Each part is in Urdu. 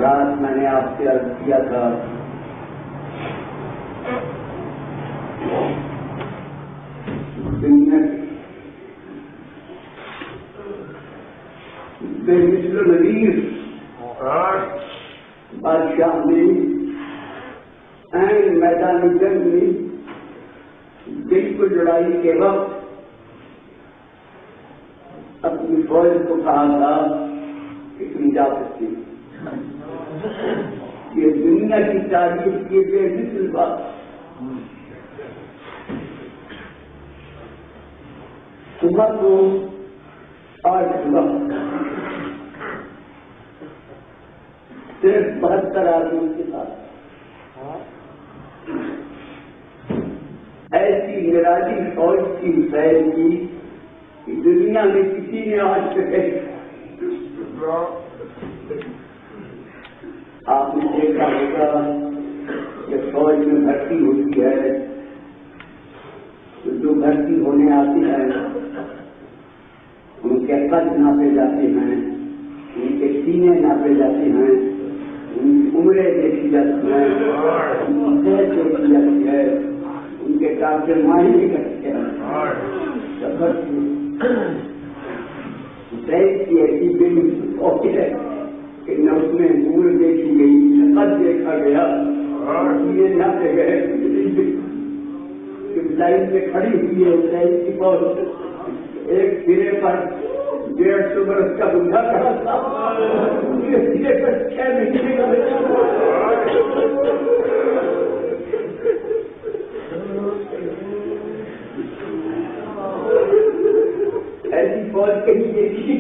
رات میں نے آپ سے عرض کیا تھا بے مثل نذیر بادشاہ نے عین میدان جنگ میں بالکل لڑائی کے وقت اپنی فوج کو کہا تھا کہ تم جا سکتے یہ دنیا کی تاریخ کی بے مثل بات. صبح کو آج صبح صرف 72 آدمیوں کے ساتھ ایسی معراجی فوج کی سیر کی کہ دنیا میں کسی نے آج تک آپ نے دیکھا ہوگا کہ فوج میں بھرتی ہوتی ہے تو جو بھرتی ہونے آتی ہے ان کے قد ناپے جاتے ہیں, ان کے سینے ناپے جاتے ہیں, ان کی عمریں دیکھی جاتی ہیں, ان کی صحت دیکھی جاتی ہے, ان کے کافی معائنے کرتے ہیں. صحت کی ایسی بن ہوتی ہے کہ نہ اس میں عمر دیکھی گئی, نہ قد دیکھا گیا, سینے ناپے گئے. لائن میں کھڑی ہوئی ہے صحت کی فوج, ایک سرے پر 150 برس کا بندہ کھڑا تھا, دوسرے سرے پر 6 مہینے کا بچہ. ایسی فوج کہیں دیکھی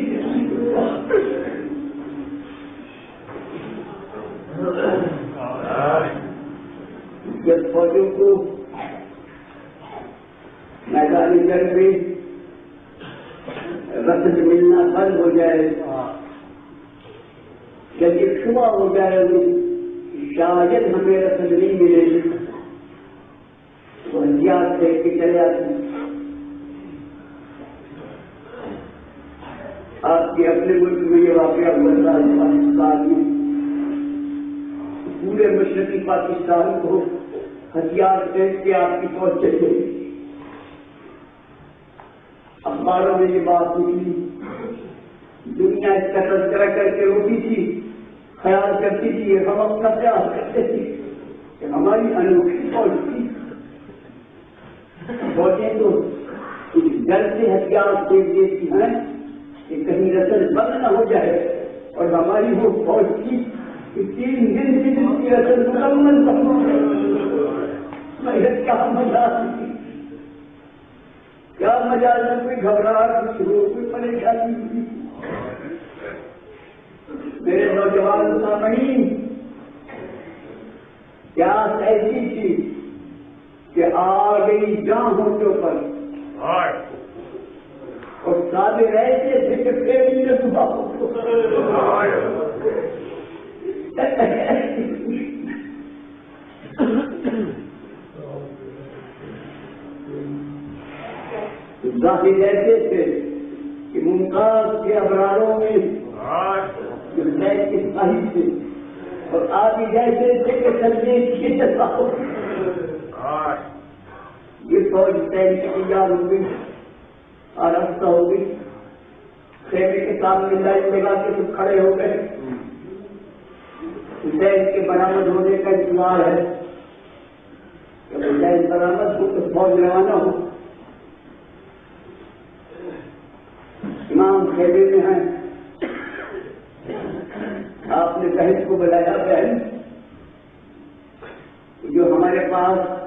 جب فوجوں کو میدانی جنگ میں رسد ملنا بند ہو جائے, جب یہ شبہ ہو جائے شاید ہمیں رسد نہیں ملے تو ہتھیار پھینک کے چلے آتے. آپ کے اپنے ملک میں یہ واقعہ ہوا تھا پاکستان میں, پورے مشرقی پاکستان کو ہتھیار پھینک کے آپ کی فوج چلی گئی. اخباروں میں یہ بات نکلی, دنیا اس کا تذکرہ کر کے روتی تھی, خیال کرتی تھی, ہم اپنا خیال کرتے تھے کہ ہماری انوکھی فوج تھی. فوجیں تو اس ڈر سے ہتھیار پھینک دیتی ہیں کہ کہیں رسد بند نہ ہو جائے, اور ہماری وہ فوج تھی کہ 3 دن کی رسد مکمل نہ ہو جائے. کیا مزاج تھی, کیا مزاج ہے, کوئی گھبراہٹ نہیں ہو, کوئی پریشانی نہیں. میرے نوجوان سامنے بنی پیاس ایسی تھی کہ آ گئی جاں ہونٹوں پر اور سادے ایسے تھے کہ پھر نے صبح ظاہر ایسے تھے کہ ممتاز کے ابراروں میں جو زید کے صاحب تھے اور آدھی جیسے تھے کہ سجدے کی جگہ یہ فوج زید کی تیار ہو گئی آراستہ ہو گئی خیمے کے سامنے لائن لگا کے سب کھڑے ہو گئے زید کے برآمد ہونے کا انتظار ہے کہ زید برآمد ہو تو فوج روانہ ہو امام خیمے میں ہیں آپ نے بہن کو بلایا بہن جو ہمارے پاس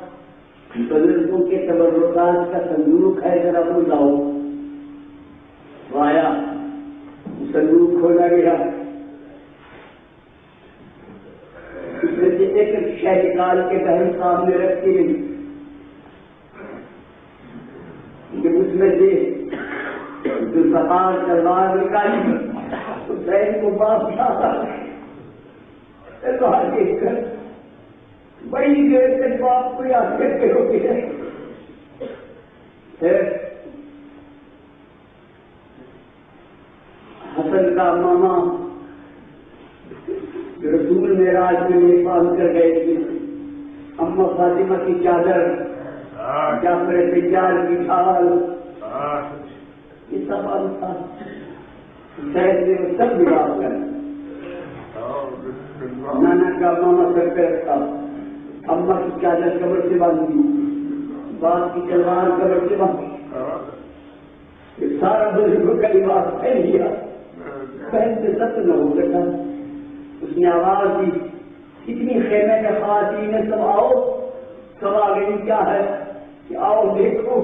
بزرگوں کے تبرکات کا صندوق ہے ذرا وہ لاؤ وہ آیا صندوق کھولا گیا اس میں سے ایک شے نکال کے بہن سامنے رکھتی گئی اس میں سے جو سفار تلوار نکالی تو بہن کو باپ تلوار دیکھ کر بڑی دیر تک باپ کو یاد کرتے ہوتے ہیں حسن کا ماما جو رسول معراج میں نیپال کر گئے تھے اما فاطمہ کی چادر جعفر تیار کی ڈھال یہ سب تھا شہر نے وہ سب جواب کر نانا کا ماما سر پہ رکھا اما کی چادر کمر سے باندھی باپ کی تلوار کمر سے باندھی یہ سارا بزرگوں کا لباس پہن لیا پہن سے ست نہ ہو سکا اس نے آواز دی اتنی خیمے میں خواتین سب آؤ سب آ گئی کیا ہے کہ آؤ دیکھو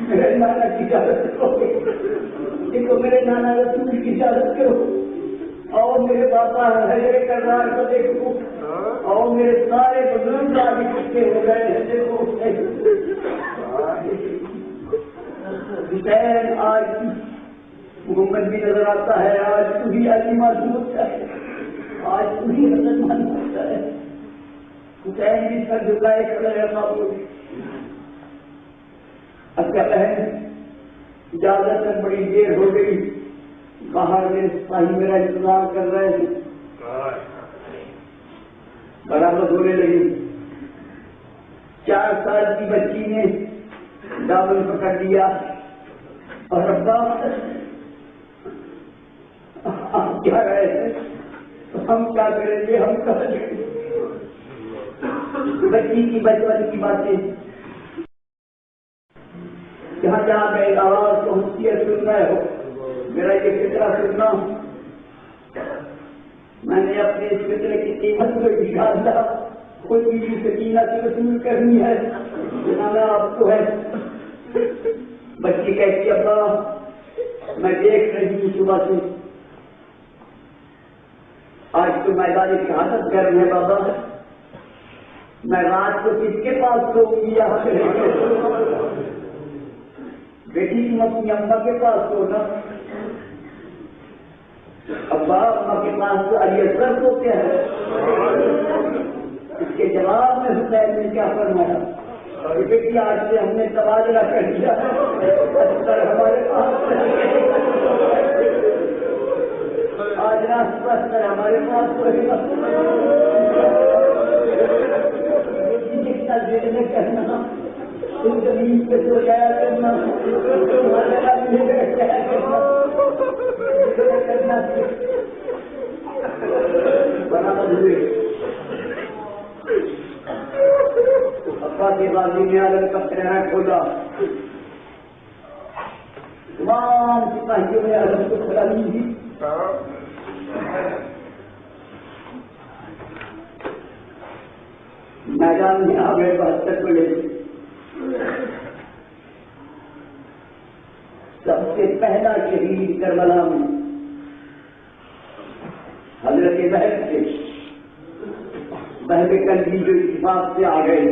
میرے نانا کی اجازت کرو دیکھو میرے نانا رسول کی اجازت کرو اور میرے پاپا حضرت کرنار کو دیکھو اور میرے سارے بزرگ آج اکٹھے ہو گئے حسین آج محمد بھی نظر آتا ہے آج تھی علیمہ دودھ ہے آج تھی حسن مان ہوتا ہے حسین بھی سر جھکائے کھڑے ہیں معمول اچھا بہن اجازت تک بڑی دیر ہو گئی باہر میں سپاہی میرا انتظار کر رہے ہیں برامد ہونے لگی 4 سال کی بچی نے دامن پکڑ لیا اور ابا آپ کیا رہے ہیں ہم کیا کریں گے ہم کہاں جائیں گے بچی کی بچپن کی باتیں جہاں جہاں میں آواز پہنچتی ہے سن رہے ہو میرا یہ فطرہ سننا میں نے اپنے اس فطرے کی قیمت کو انشاءاللہ خود بھی سکینہ سے وصول کرنی ہے جناب آپ کو ہے بچی کہتی ابا میں دیکھ رہی ہوں صبح سے آج تو میدان کی حالت گرم ہے بابا میں رات کو کس کے پاس سوؤں گی یہاں پہ بیٹی تم اپنی اماں کے پاس سونا ابا اماں کے پاس تو علی اصغر سوتے ہیں اس کے جواب میں حسین نے کیا فرمایا بیٹی آج سے ہم نے تبادلہ کر دیا اصغر ہمارے پاس آج رات کو اصغر ہمارے پاس رہے گا دیر میں کہنا تم زمین پہ سو جایا کرنا کرنا برابر ہوئے ابا کی بازی میں اگر کپڑا کھولا تمام سپاہیوں نے الگ کو کھلا لی تھی میدان میں آ گئے 72 کو لے سب سے پہلا شہید کربلا میں حضرت بحر سے بحر قلبی جو اتفاق سے آ گئے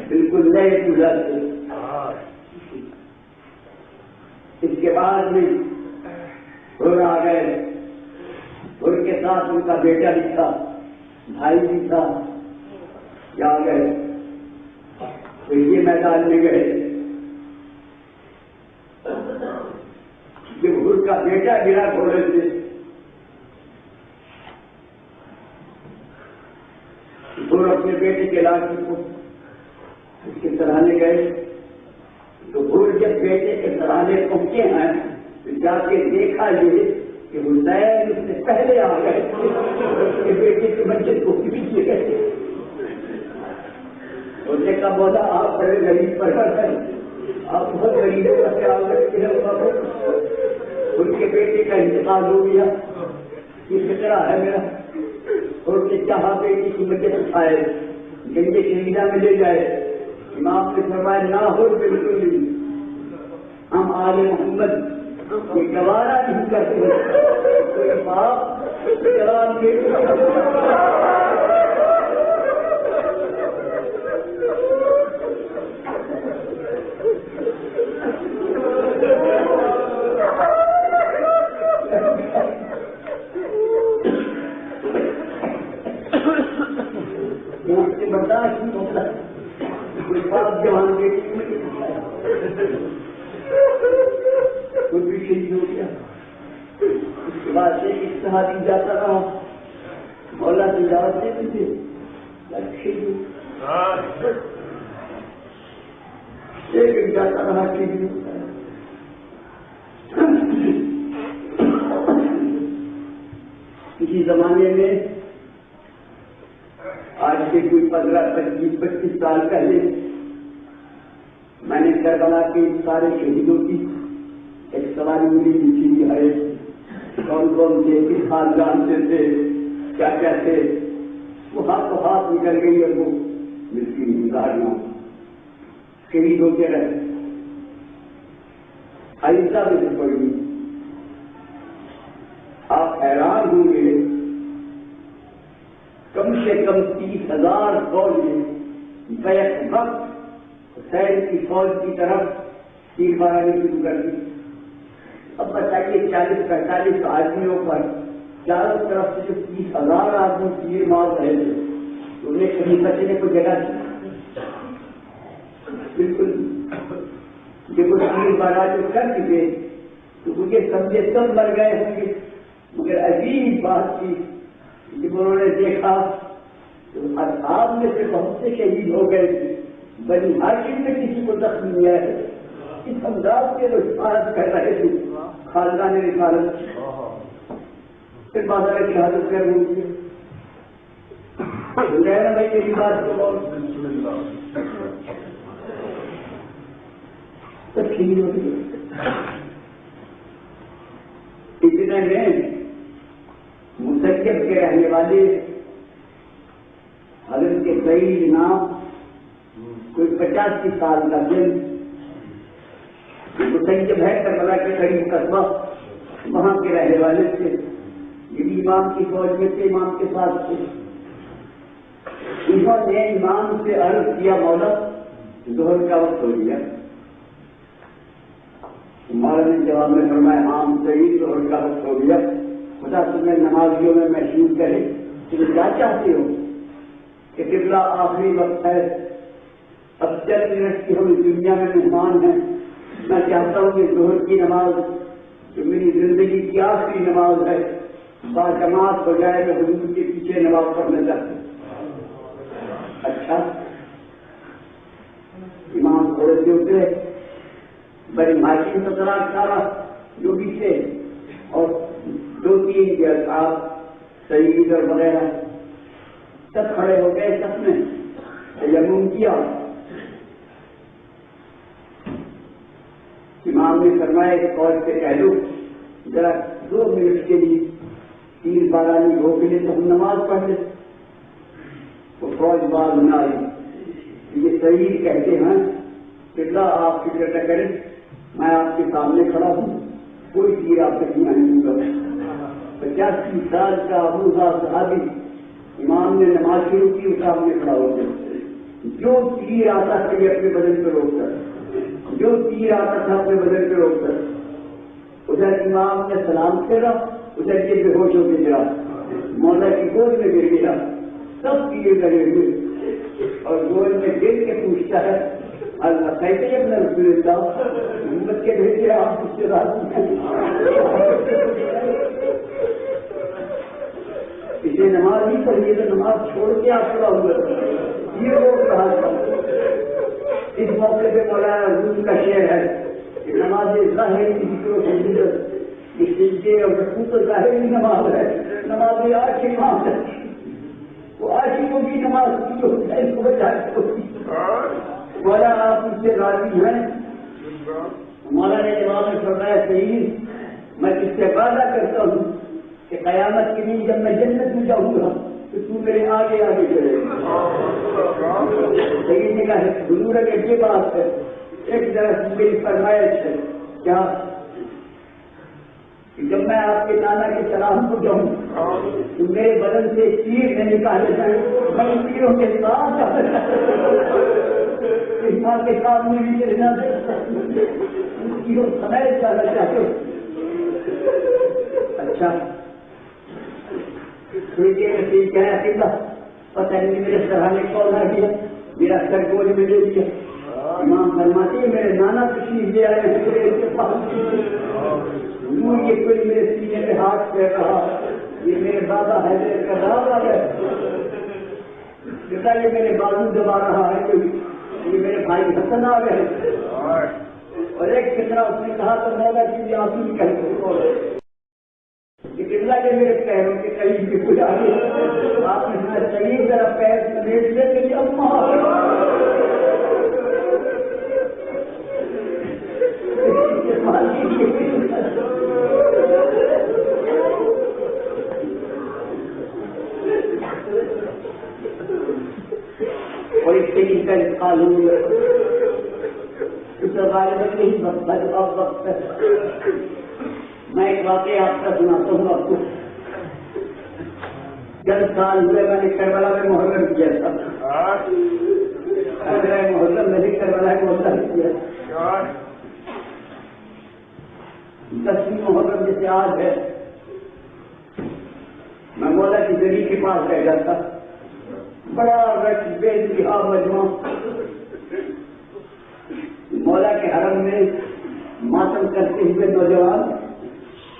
بالکل نئے پوجا سے. اس کے بعد میں حر آ گئے. حر کے ساتھ ان کا بیٹا بھی تھا, بھائی بھی تھا. آ گئے تو یہ میدان میں گئے. جب حر کا بیٹا گرا گھوڑے سے, حر اپنے بیٹے کے لاٹھی کو اس کے سراہنے گئے. تو حر جب بیٹے کے سراہنے پہنچے ہیں تو جا کے دیکھا یہ کہ حسین اس سے پہلے آ گئے, اس کے بیٹے کے بچے کو پیچھے گئے. اسے کا بولا آپ بڑے غریب پر ہیں, آپ بہت غریبوں کا خیال رکھتے ہیں. ان کے بیٹے کا انتقال ہو گیا, یہ فکرہ ہے میرا. اور نے چاہا بیٹی کی مدد اٹھائے, گنجے شہیدہ میں لے جائے. امام نے فرمایا نہ ہو, بالکل نہیں, ہم آل محمد یہ گوارا نہیں کرتے. کوئی باپ جوان بیٹی برداشت نہیں ہوتا. کوئی باپ جوان بیٹی کوئی بھی شہید ہو گیا. اس کے بعد سے اشتہاری جاتا رہا, مولا کی دعوت دیتے تھے, لیکن جاتا رہا شہید ہوتا ہے. کسی زمانے میں آج سے کوئی 15-25 سال پہلے میں نے کربلا کے سارے شہیدوں کی ایک سواری ملی لکھی ہے, کون کون تھے, کس خاندان سے تھے, کیا کیا تھے. وہ ہاتھوں ہاتھ نکل گئی اور وہ ملتی گاڑیاں شہید ہوتے رہے. ایسا بھی پڑی. آپ حیران ہوں گے, کم سے کم 30,000 فوج نے بیک وقت حسین کی فوج کی طرف تیر مارانی شروع کر دی. اب بتائیے 40-45 آدمیوں پر چاروں طرف سے جو 30,000 آدمی تیر مار رہے تھے, انہیں کہیں بچنے کو جگہ تھی؟ بالکل. جب وہ تیر مارا جو کر چکے تو مجھے سمجھے سب مر گئے ہوں گے. مگر عجیب بات تھی جب انہوں نے دیکھا تو اصحاب میں سے بہت سے شہید ہو گئے تھے, بنی ہاشم میں کسی کو زخمی نہیں آیا. اس انداز کے لوگ حفاظت کر رہے تھے, خاندان رسالت. پھر بازار کی حالت کر رہی تھی. بھائی میری بات سب ٹھیک ہوتی ہے. اتنے میں مسجد کے رہنے والے حضرت کے سعید نام کوئی 85 سال کا دن مسجد ہے کربلا کے قریب قصبہ, وہاں کے رہنے والے تھے. یہ بھی امام کی فوج میں تھے, امام کے ساتھ تھے. انہوں نے امام سے عرض کیا مولا ظہر کا وقت ہو گیا. مولا نے جواب میں فرمایا عام سعید ظہر کا وقت ہو گیا, خدا تمہیں نمازیوں میں محسوس کرے. تم کیا چاہتے ہو کہ قبلہ آخری وقت ہے, اب 10 منٹ کی ہم دنیا میں مہمان ہیں. میں چاہتا ہوں کہ ظہر کی نماز جو میری زندگی کی آخری نماز ہے باجماعت ہو جائے تو حضور کے پیچھے نماز پڑھنا چاہتے ہیں. اچھا. امام تھوڑے سے اترے, بڑی ماشین 17-18 جو بھی تھے اور 2-3 کے اصحاب سعید اور وغیرہ سب کھڑے ہو گئے. سب نے تیمم کیا. امام نے فرمایا ایک فوج سے کہہ دو ذرا 2 منٹ کے لیے تیر بارانی ہو کے لیے تو ہم نماز پڑھ لیں. وہ فوج باز نہ آئی. یہ سعید کہتے ہیں کہ آپ فکر نہ کریں, میں آپ کے سامنے کھڑا ہوں, کوئی تیر آپ سے نہیں آنے دوں گا. 85 سال کا ابوذر صحابی امام نے نماز شروع کی، اس سامنے کھڑا ہو گیا، جو تیر آتا تھا یہ اپنے بدن پہ روک کر، جو تیر آتا تھا اپنے بدن پہ روک کر، ادھر امام نے سلام پھیرا، ادھر یہ بے ہوش ہو کے گرا، مولا کی گود میں گر گیا، سب تیر لگے ہوئے، اور گود میں گر کے پوچھتا ہے اللہ کہتے ہیں اپنا رسول اللہ ہمت کے بھیجے آپ اس سے راضی اسے نماز نہیں پڑھی تو نماز چھوڑ کے آپ کھڑا ہوا یہ روک رہا تھا۔ اس موقع پہ مولانا روم کا شعر ہے کہ نماز ظاہری ذکر و فضیلت اس سجدے اور رکوع تو ظاہری نماز ہے، نماز عاشق نماز ہے، وہ عاشقوں کی نماز کی جو ہے اس کو بچا ہوتی مولا آپ اس سے راضی ہیں؟ مولا نے جواب میں فرمایا صحیح، میں اس سے وعدہ کرتا ہوں کہ قیامت کے دن جب میں جنت میں جاؤں گا تو تو میرے آگے آگے چلے گا۔ صحیح نے کہا حضور اگر یہ بات ہے ایک طرف میری فرمائش ہے کیا جب میں آپ کے نانا کے سلام کو جاؤں تو میرے بدن سے تیر نہ نکالے جائیں، میں تیروں کے ساتھ اس ماں کے سامنے بھی رہنا تیروں سمیت جانا چاہتے ہو۔ اچھا ٹھیک ہے عقیدہ پتہ نہیں میرے سراہنے کون آ گیا، میرا سر گوج میں لے لیا، امام فرماتے ہیں میرے نانا تشریف لے آئے کے پاس، یہ کوئی میرے سینے پہ ہاتھ پھیر رہا، یہ میرے دادا حیدر کا راز آ گیا، یہ میرے بازو دبا رہا ہے کوئی، یہ میرے بھائی حسن آ گئے، اور ایک کتنا اس نے کہا تو مولا کی بھی آنسو نکل گئے، قبلہ کے میرے پیروں کے قریب بھی کچھ آگے آپ نے میرا شریر ذرا پیر سمیٹ لے کہ اور اس طریقے کا قانون اس غالباً یہی وقت ہے۔ میں ایک واقعہ آپ کا سناتا ہوں آپ کو، چند سال ہوئے میں نے کربلا میں محرم کیا تھا، محرم میں نے کربلا میں محرم کیا، 10ویں محرم جیسے آج ہے، میں مولا کی گلی کے پاس رہ جاتا، بڑا رش بے انتہا مجمع، مولا کے حرم میں ماتم کرتے ہوئے نوجوان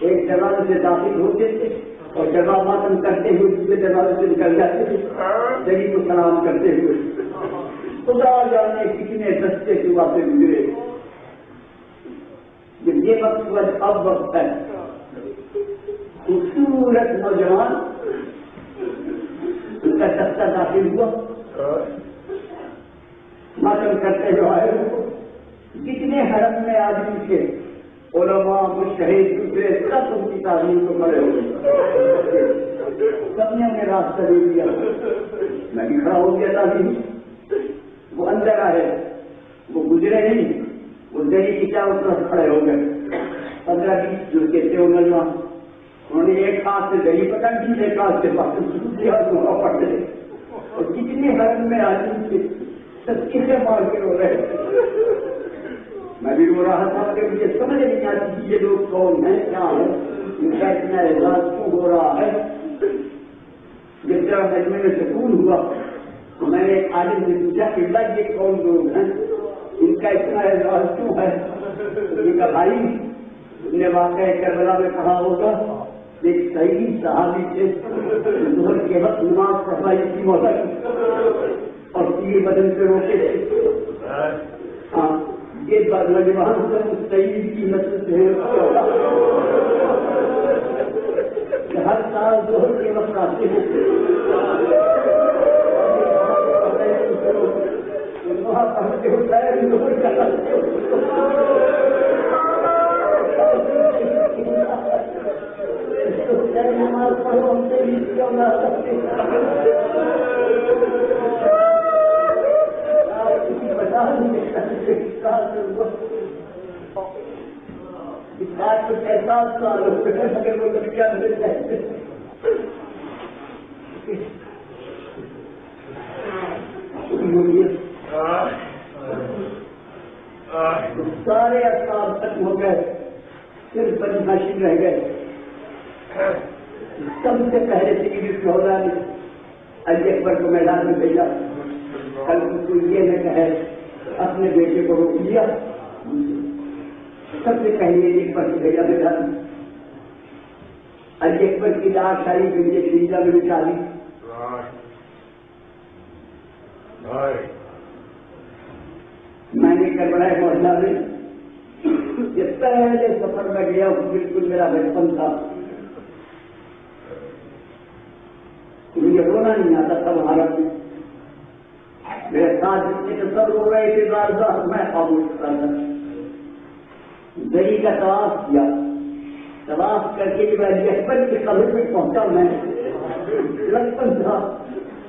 ایک دروازے سے داخل ہوتے تھے اور جگہ ماتم کرتے ہوئے دوسرے دروازے سے نکل جاتے تھے، نبی کو سلام کرتے ہوئے، خدا جانے کتنے رستے سے واپس گزرے، جب یہ وقت ہوا اب وقت ہے، خوبصورت نوجوان ان کا دستہ داخل ہوا، ماتم کرتے ہوئے آئے، جتنے حرم میں آدمی تھے علماء مجتہد دوسرے سب ان کی تعلیم کو کھڑے ہو گئے، سب نے انہیں راستہ دے دیا، میں بھی کھڑا ہو گیا تھا، وہ اندر آئے، وہ گزرے نہیں، وہ دہی کی چاروں طرف کھڑے ہو گئے، 15-20 جو کے تھے وہ نوجوان، انہوں نے ایک ہاتھ سے دہی پکڑ دی، ایک ہاتھ سے پکڑ دے، اور کتنے حرم میں آدمی تھے سب کسے مار کے رو رہے، میں بھی رو رہا تھا کہ مجھے سمجھ نہیں آتی یہ لوگ کون ہیں، کیا ہے، ان کا اتنا اعزاز کیوں ہو رہا ہے۔ جس طرح مجمع میں سکون ہوا تو میں نے ایک عالم سے پوچھا کہ اللہ یہ کون لوگ ہیں، ان کا اتنا اعزاز کیوں ہے؟ ان کا بھائی ان نے واقعہ کربلا میں کہا ہوگا، ایک صحیح صحابی تھے، ظہر کے وقت نماز پڑھائی کی مولا کی اور تیر بدن پہ روکے تھے، ہاں یہ نوجوان سے مستعید کی نسل سے ہر سال ظہر کے وقت آتے ہیں، وہاں پڑھتے ہوتا ہے نماز پڑھو ہم سے بھی کیوں نہ سکتے آج کچھ احساس سال ہو گئے اگر وہ کیا مل جائے سارے اثرات ختم ہو گئے، صرف بنی ہاشم رہ گئے۔ سب سے پہلے سیدی شہدا نے علی اکبر کو میدان میں بھیجا، کل اس کو یہ نہ کہے اپنے بیٹے کو روک لیا، سب سے پہلے علی اکبر کو بھیجا میدان۔ علی اکبر کی لاش آئی گنجے شیزہ میں بچا لی۔ میں نے کربلا محلہ میں جس پہلے سفر میں گیا ہوں بالکل میرا بچپن تھا، مجھے رونا نہیں آتا تھا وہاں میں، میرے ساتھ جتنے تصور ہو رہے تھے بار بار میں خاموش کرتا تھا۔ دہی کا طواف کیا، طواف کر کے جب علی اکبر کی قبر پہ پہنچا میں بچپن تھا،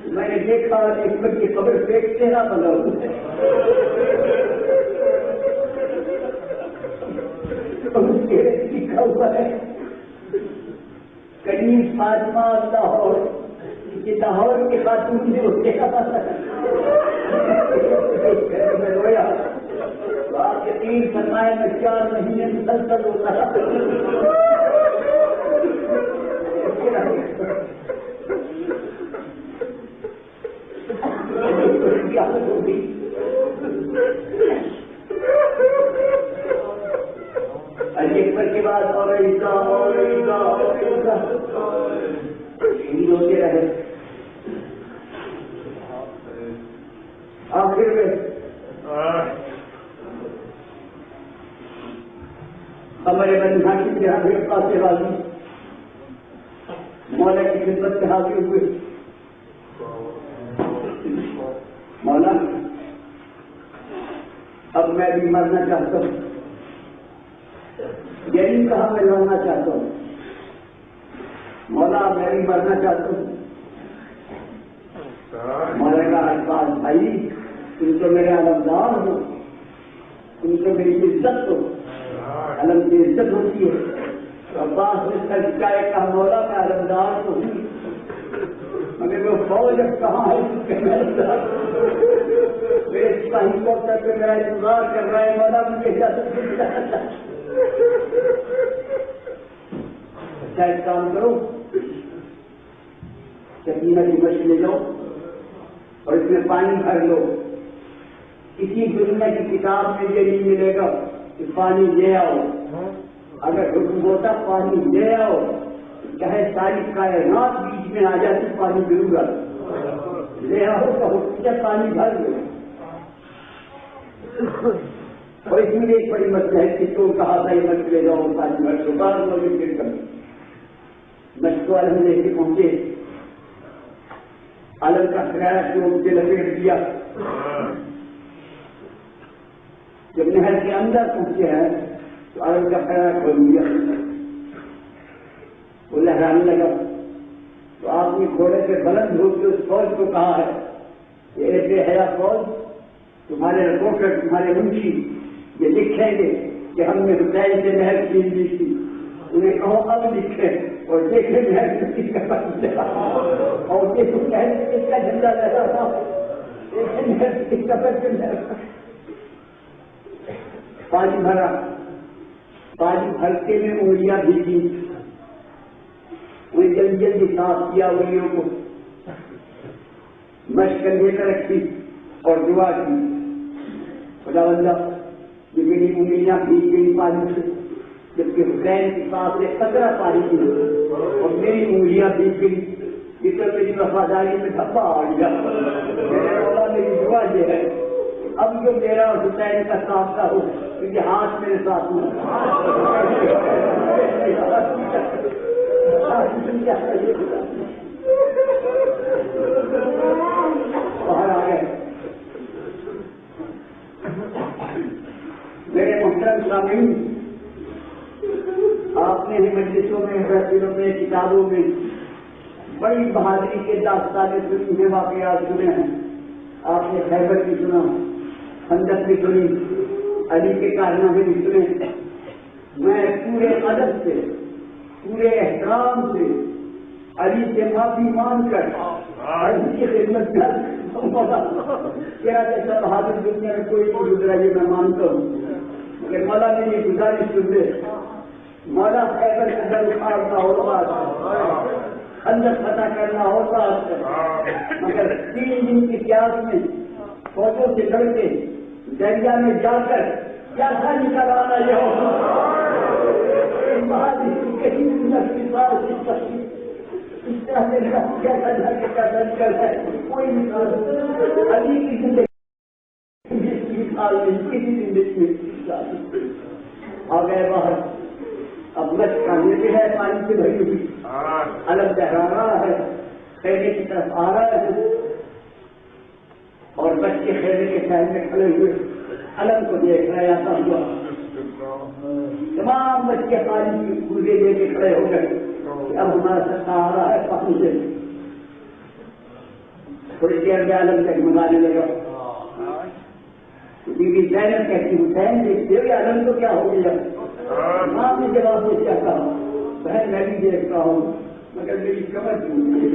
میں نے دیکھا علی اکبر کی قبر پہ ایک چہرہ بنا ہوا ہے، لکھا ہوا ہے کریم فاطمہ لاہور، کہ لاہور کے خاتون نے اسے میں رویا۔ آپ کے 3 سرمایہ میں 4 مہینے مسلسل ہوتا ہے۔ علی اکبر کے بعد اور شہید ہوتے رہے۔ آخر میں ہمارے بنی ہاشم کے حاضر پاس سے راضی مولا کی خدمت سے حاضر ہوئے۔ مولا اب میں بھی مرنا چاہتا ہوں، یہ نہیں کہا میں لڑنا چاہتا ہوں، مولا میں بھی مرنا چاہتا ہوں۔ مولا کا عباس بھائی تم تو میرے علمدار ہو، تم تو میری عزت ہو، علم کی عزت ہوتی ہے۔ عباس نے سچ کہا مولا میں علمدار تو ہوں مگر وہ فوج اب کہاں ہے میرے سپاہی کو کر کے میرا انتظار کر رہا ہے، مولا مجھے اجازت اچھا ایک کام کرو، سکینہ کی مشق لے جاؤ اور اس میں پانی بھر لو۔ کسی دنیا کی کتاب میں یہ نہیں ملے گا کہ پانی لے آؤ، اگر حکم ہوتا پانی لے آؤ چاہے ساری کائنات بیچ میں آ جاتی پانی ضرور آ لے آؤ تو حکم پانی بھر لو۔ اور اس میں ایک بڑی مسئلہ ہے، کس کو کہا تھا یہ مشق لے جاؤ پانی بھر لو، بعض لوگ پھر کر مشق والے لے کے پہنچے، عالم کا کرایہ کو ان کے لپیٹ دیا۔ جب نہر کے اندر پہنچے ہیں تو عالم کا کرایہ کھول دیا، وہ لہرانے لگا۔ تو آپ نے گھوڑے سے بلند ہو کے اس فوج کو کہا ہے کہ اے بے حیا فوج، تمہارے رپورٹر تمہارے منشی یہ لکھیں گے کہ ہم نے حسین سے نہر چھین لی تھی، انہیں کہو اب لکھیں اور دیکھیں نہر کسی کا پتہ اور دیکھو نہر کس کا جھنڈا لہرا تھا، دیکھیں نہر کس کا پتہ لہرا۔ پانی بھرا، پانی بھرتے میں انگلیاں بھیگی، انہیں جلدی جلدی صاف کیا انگلیوں کو، مشق لے کر رکھی اور دعا کی، خدا اللہ یہ میری انگلیاں بھیگ گئی پانی سے، جبکہ حسین کے پاس ایک قطرہ پانی کی اور میری انگلیاں بھیگ گئی، اس طرح میری وفاداری میں دھبا آ گیا۔ میرے مولا میری دعا یہ ہے اب جو میرا اور حسین کا سامنا ہو کیونکہ ہاتھ میرے ساتھ میں باہر آ گئے۔ میرے محترم سامعین، آپ نے مجلسوں میں محفلوں میں کتابوں میں بڑی بہادری کے داستانیں سنی ہیں، واقعات سنے ہیں۔ آپ نے خیبر بھی سنا، خندق بھی سنی، علی کے کارنامے بھی سنے، میں پورے ادب سے پورے احترام سے علی سے معافی مانگ کر علی کی خدمت کر کیا جیسا بہادر دنیا میں کوئی نہیں گزرا یہ میں مانتا ہوں، مگر مولا میری گزارش سن دے، مولا خیبر قدر اٹھانا اور بات خندق فتح کرنا اور بات کر، مگر 3 دن کی پیاس میں فوجوں سے لڑ کے دریا میں جا کر کیسا نکل آنا یہ اس طرح سے کیسا نکل ہے کوئی مثال علی کی زندگی آ گئے باہر، اب مچ کھانے پہ ہے، پانی سے بھری ہوئی علم لہرا رہا ہے، خیمے کی طرف آ رہا ہے اور بچے خیمے کے سائڈ میں کھڑے ہوئے علم کو دیکھ رہے آتا ہوا، تمام بچے پانی کی گوزے لے کے کھڑے ہو گئے کہ اب ہمارا سکتا آ رہا ہے پانی سے۔ تھوڑی دیر میں علم تک منگانے لگا، بیوی زینب کہتی حسین دیکھتے ہو علم تو کیا ہو گیا؟ ماں نے جواب میں کیا کہا، بہن میں بھی دیکھتا ہوں مگر میری کمر ٹوٹ گئی،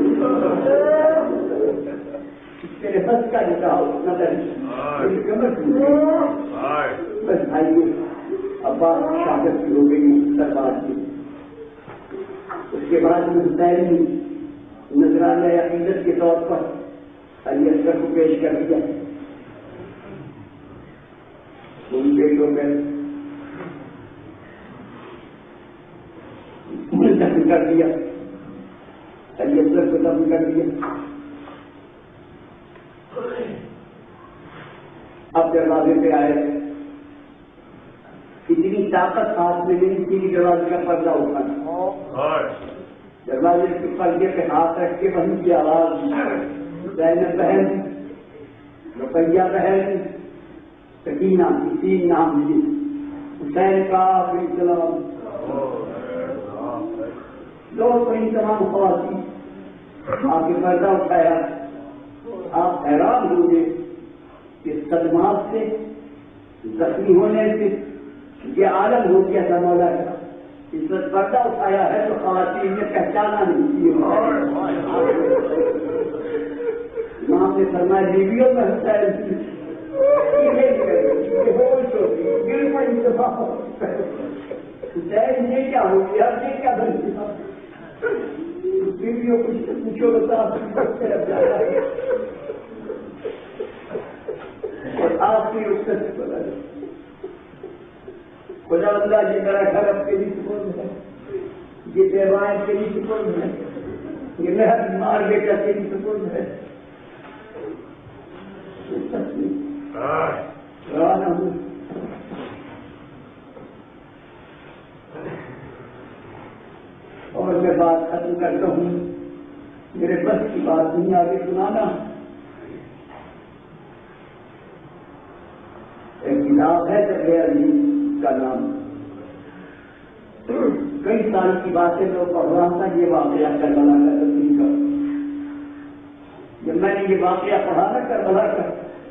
تیرے بس کا نکاح نظر میری کمر ٹوٹ گئی، بس بھائی ابا شہادت ہو گئی دربار کی۔ اس کے بعد حسین نذرانہ عقیدت کے طور پر علی اصغر کو پیش کر دیا، ان بیٹوں میں دفن کر دیا، علی اصغر کو دفن کر دیا۔ اب دروازے پہ آئے، اتنی طاقت ہاتھ میں نہیں تھی کہ دروازے کا پردہ اٹھانا، دروازے کے پردے پہ ہاتھ رکھ کے وہیں کی آواز، زینب بہن، رقیہ بہن، سکینہ، 3 نام لیے، حسین کا آخری سلام، لوگ وہیں تمام خواتین آپ کے پردہ اٹھایا۔ آپ حیران ہوں گے کہ صدمات سے زخمی ہونے سے یہ عالم ہو گیا تھا مولا کا، اس پر پردہ اٹھایا ہے تو خواتین نے پہچانا نہیں کی، امام نے فرمایا بیویوں میں حسین حسین یہ کیا ہو گیا، یہ کیا بن گیا؟ بیویوں کچھ پوچھو بتا اور آپ کی رخصت بتا دیں، خدا اللہ یہ میرا گھر اب کے لیے سکون ہے، یہ دیوائیں کے لیے سکون ہے، یہ میرا بیمار بیٹا کے لیے سکون ہے، اور میں بات ختم کرتا ہوں، میرے بس کی بات نہیں آگے سنانا۔ ایک کتاب ہے تقی علی کا نام، کئی سال کی باتیں میں پڑھ رہا تھا، یہ واقعہ کربلا کا تصدیق کا، جب میں نے یہ واقعہ پڑھا نا کربلا کا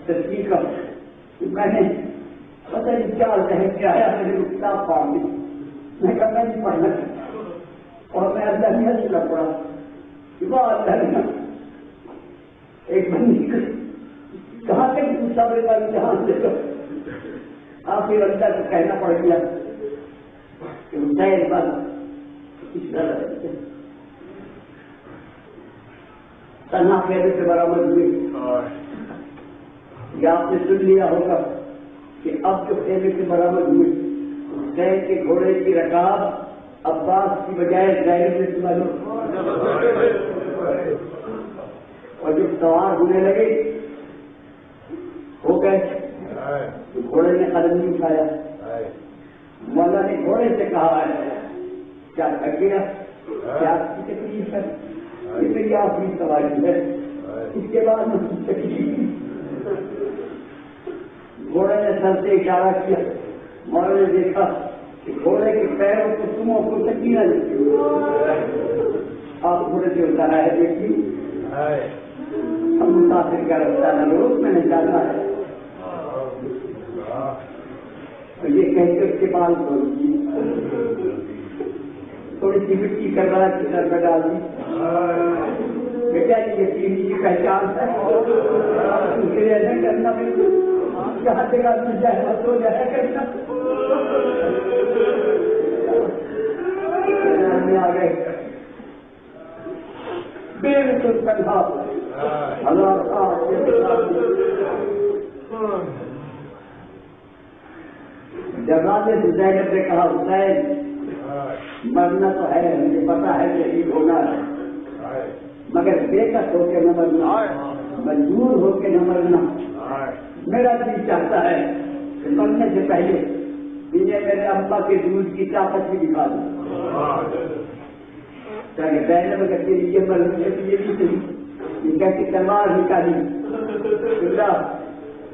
تصدیق کا، میں نے پتہ نہیں کیا ذہن میں آیا، میں نے کتاب پڑھ لی، میں کہا میں نہیں پڑھنا چاہتا، اور میں اللہ نے حسلہ پڑھا کہ وہ اللہ نے ایک بندی کہاں تک صبر کا امتحان دے کر آخر اللہ کو کہنا پڑ گیا کہ حسین بس اس طرح تنہا خیبے سے برآمد ہوئی۔ یہ آپ نے سن لیا ہوگا کہ اب جو خیمے سے برآمد ہوئی حسین کے گھوڑے کی رکاب عباس کی بجائے زینب نے سنبھالی، اور جب سوار ہونے لگے ہو گئے تو گھوڑے نے قدم نہیں اٹھایا، مولا نے گھوڑے سے کہا ہے کیا تھک گیا، کیا آپ کی تکلیف ہے، یہ میری آخری سواری ہے، اس کے بعد تکلیف۔ گھوڑے نے سر سے اشارہ کیا، مولا نے دیکھا کہ گھوڑے کے پیروں کو سموں کو سکینہ لیتی، آپ گھوڑے سے اتارا ہے، دیکھیے ہم مسافر کا رستہ نہ روک میں نے جانا ہے، تو یہ کہہ کے اس کے بال کھول دی، تھوڑی سی مٹی کر رہا ہے سر پہ ڈال دی، بیٹا یہ تین کی پہچان ہے، نہیں کرنا بالکل جہاں جگہ مل جائے بس ہو جائے کرنا آ گئے بالکل تنہا جب زینب نے کہا حسین مرنا تو ہے مجھے پتا ہے شہید ہونا ہے مگر بےکس ہو کے نہ مرنا، مجبور ہو کے نہ مرنا، میرا دل چاہتا ہے کہ مرنے سے پہلے انہیں میرے ابا کے دودھ کی طاقت بھی دکھا دوں تاکہ زینب اگر کے لیے مرنے ہے تو یہ بھی صحیح یہ کہہ کے تلوار نکالی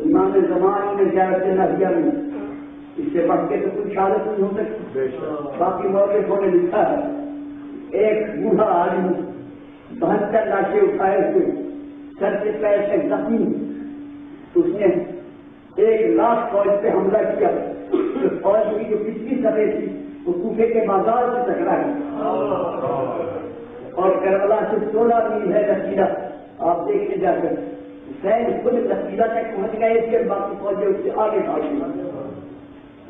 امام زمان نے زیارت نبیہ میں اس سے بڑھ کے تو کچھ حالت نہیں ہو سکتی، باقی مورخوں نے لکھا ہے ایک بوڑھا آدمی 72 لاشیں اٹھائے ہوئے سر سے پیر تک زخمی، اس نے 1 لاکھ فوج پہ حملہ کیا، فوج کی جو پچھلی سطح تھی وہ کوفے کے بازار سے ٹکرائی اور کربلا سے 16 میل ہے لکیلا، آپ دیکھتے جا کر حسین خود لکیلا تک پہنچ گئے تھے، باقی فوجیں اس سے آگے بھاگ گئی۔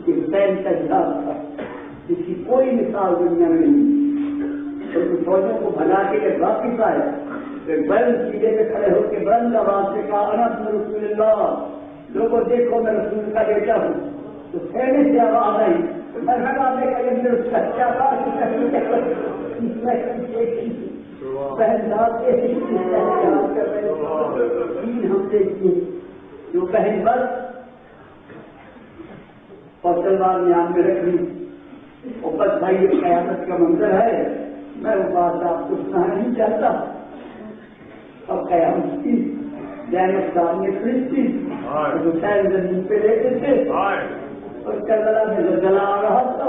حسین کا جہاد تھا جس کی کوئی مثال دنیا میں نہیں، اور فوجوں کو بھلا کے جب واپس آئے پھر بلند سیدھے پہ کھڑے ہو کے بلند آواز سے کہا انا ابن رسول اللہ، لوگوں دیکھو میں رسول کا بیٹا ہوں، تو پھیلنے سے آواز آئی مرحبا بک یا ابن سچا بات جو بہن بس اور تلوار میں آم میں رکھ لی، اور بس بھائی یہ قیامت کا منظر ہے، میں وہ بات آپ کو سنانا نہیں چاہتا۔ اور قیامت کی زینب سامنے کھڑی تھی، حسین زمین پہ لیتے تھے اور کربلا میں زلزلہ آ رہا تھا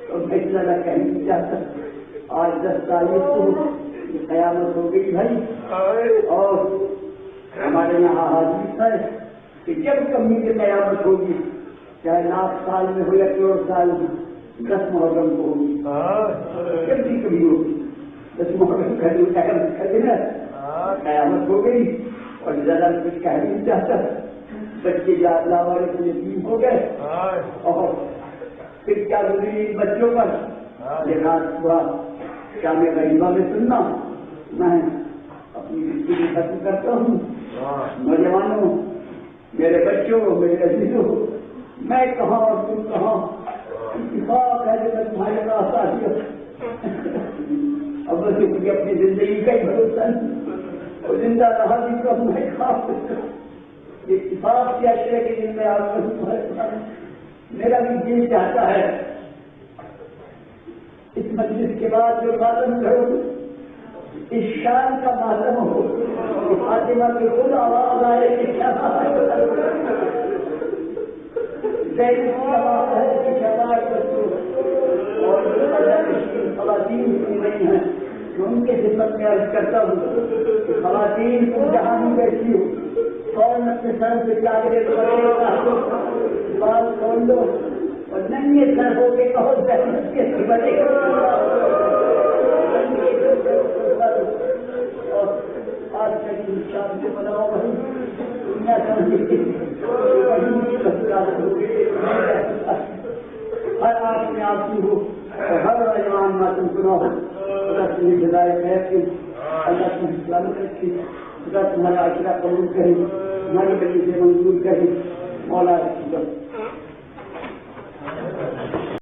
اور میں زیادہ کہہ نہیں چاہتا۔ آج 10 تاریخ کو یہ قیامت ہو گئی بھائی، اور ہمارے یہاں حدیث ہے کہ جب کمی کی قیامت ہوگی چاہے 1,00,000 سال میں ہو یا کروڑ سال میں 10 محرم کو ہوگی، جب بھی کبھی ہوگی 10 محرم کا جو قیامت ہو گئی اور زیادہ کچھ کہہ نہیں چاہتا۔ بچے اللہ والے سے یتیم ہو گئے اور پھر کیا گزری بچوں پر یہ رات ہوا شام غریبہ میں سننا۔ میں اپنی زندگی ختم کرتا ہوں، نوجوانوں میرے بچوں میرے عزیزوں، میں کہاں اور تم کہاں، اتفاق ہے جو میں تمہارے پاس آتی ہوں، اب بس اپنی زندگی کا ہی بھروسہ اور زندہ رہا بھی تو میں خاص اتفاق کیا شے کے دن میں آپ کو میرا بھی دل چاہتا ہے اس مجلس کے بعد جو ماتم کرو اس شان کا ماتم ہو، فاطمہ کی خود آواز آئے کہ اور خواتین سن رہی ہیں جو ان کے خدمت میں عرض کرتا ہوں کہ خواتین تم جہاں بھی بیٹھی ہو فوراً اپنے سر سے چادریں بال کھول لو اور ننگے سر ہو کے کہو زینب کے بڑے اور آج تک شام سے بناؤ بھائی دنیا ہر آپ میں آتی ہو ہر نوجوان ماتم سناؤ، خدا تمہیں ہدایت ہے کہ اللہ تمہیں سلامت رکھے، خدا تمہارا عشرہ قبول کرے، تمہاری بچی سے منظور کرے، مولا